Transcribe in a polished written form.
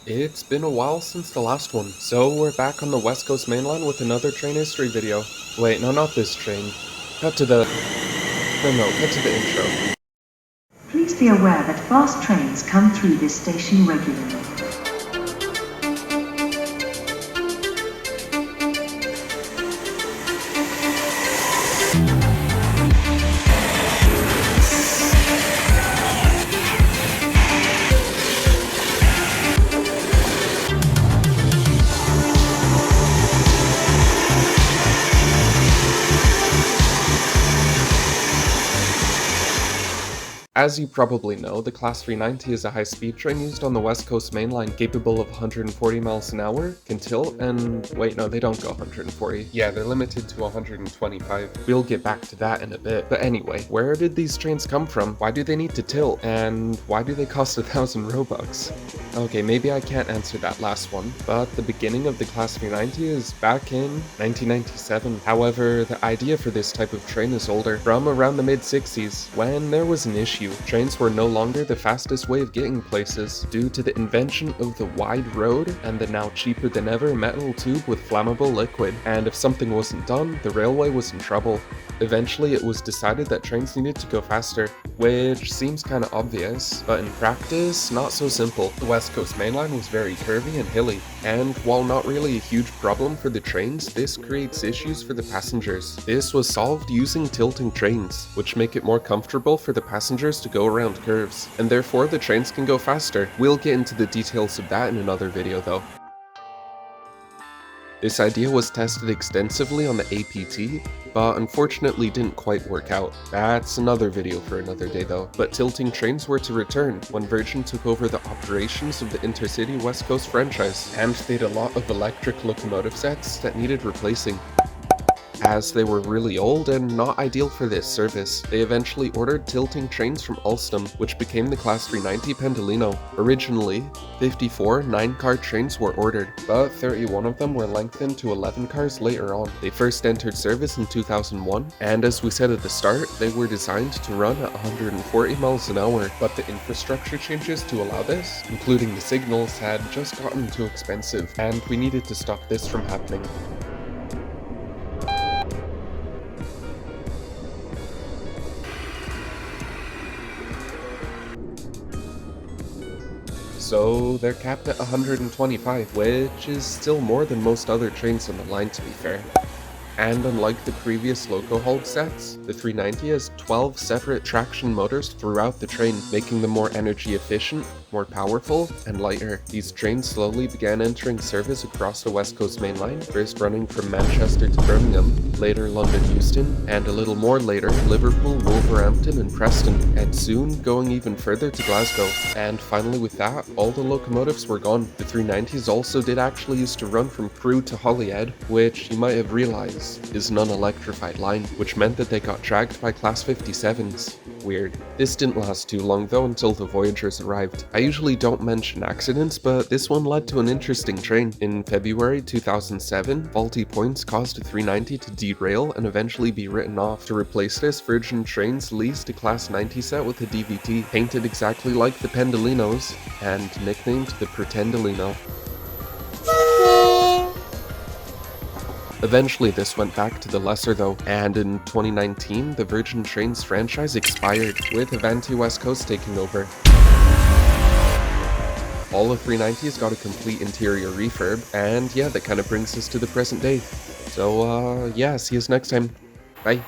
It's been a while since the last one, so we're back on the West Coast Main Line with another train history video. Wait, no, not this train. Cut to the... No, cut to the intro. Please be aware that fast trains come through this station regularly. As you probably know, the Class 390 is a high-speed train used on the West Coast Main Line, capable of 140 miles an hour, can tilt, and wait, no, they don't go 140. Yeah, they're limited to 125. We'll get back to that in a bit. But anyway, where did these trains come from? Why do they need to tilt? And why do they cost 1,000 Robux? Okay, maybe I can't answer that last one, but the beginning of the Class 390 is back in 1997. However, the idea for this type of train is older, from around the mid-60s, when there was an issue. Trains were no longer the fastest way of getting places, due to the invention of the wide road and the now cheaper than ever metal tube with flammable liquid, and if something wasn't done, the railway was in trouble. Eventually, it was decided that trains needed to go faster, which seems kinda obvious, but in practice, not so simple. The West Coast Main Line was very curvy and hilly, and while not really a huge problem for the trains, this creates issues for the passengers. This was solved using tilting trains, which make it more comfortable for the passengers to go around curves, and therefore the trains can go faster. We'll get into the details of that in another video though. This idea was tested extensively on the APT, but unfortunately didn't quite work out. That's another video for another day though. But tilting trains were to return when Virgin took over the operations of the Intercity West Coast franchise, and they had a lot of electric locomotive sets that needed replacing. As they were really old and not ideal for this service, they eventually ordered tilting trains from Alstom, which became the Class 390 Pendolino. Originally, 54 9-car trains were ordered, but 31 of them were lengthened to 11 cars later on. They first entered service in 2001, and as we said at the start, they were designed to run at 140 miles an hour, but the infrastructure changes to allow this, including the signals, had just gotten too expensive, and we needed to stop this from happening. So they're capped at 125, which is still more than most other trains on the line, to be fair. And unlike the previous loco hold sets, the 390 has 12 separate traction motors throughout the train, making them more energy efficient, more powerful, and lighter. These trains slowly began entering service across the West Coast Main Line, first running from Manchester to Birmingham, later London Euston, and a little more later Liverpool, Wolverhampton, and Preston, and soon going even further to Glasgow. And finally with that, all the locomotives were gone. The 390s also did actually used to run from Crewe to Holyhead, which you might have realized is an unelectrified line, which meant that they got dragged by Class 57s. Weird. This didn't last too long though until the Voyagers arrived. I usually don't mention accidents, but this one led to an interesting train. In February 2007, faulty points caused a 390 to derail and eventually be written off. To replace this, Virgin Trains leased a Class 90 set with a DVT, painted exactly like the Pendolinos, and nicknamed the Pretendolino. Eventually this went back to the lesser though, and in 2019 the Virgin Trains franchise expired, with Avanti West Coast taking over. All the 390s got a complete interior refurb, and yeah, that kind of brings us to the present day. So yeah, see us next time. Bye.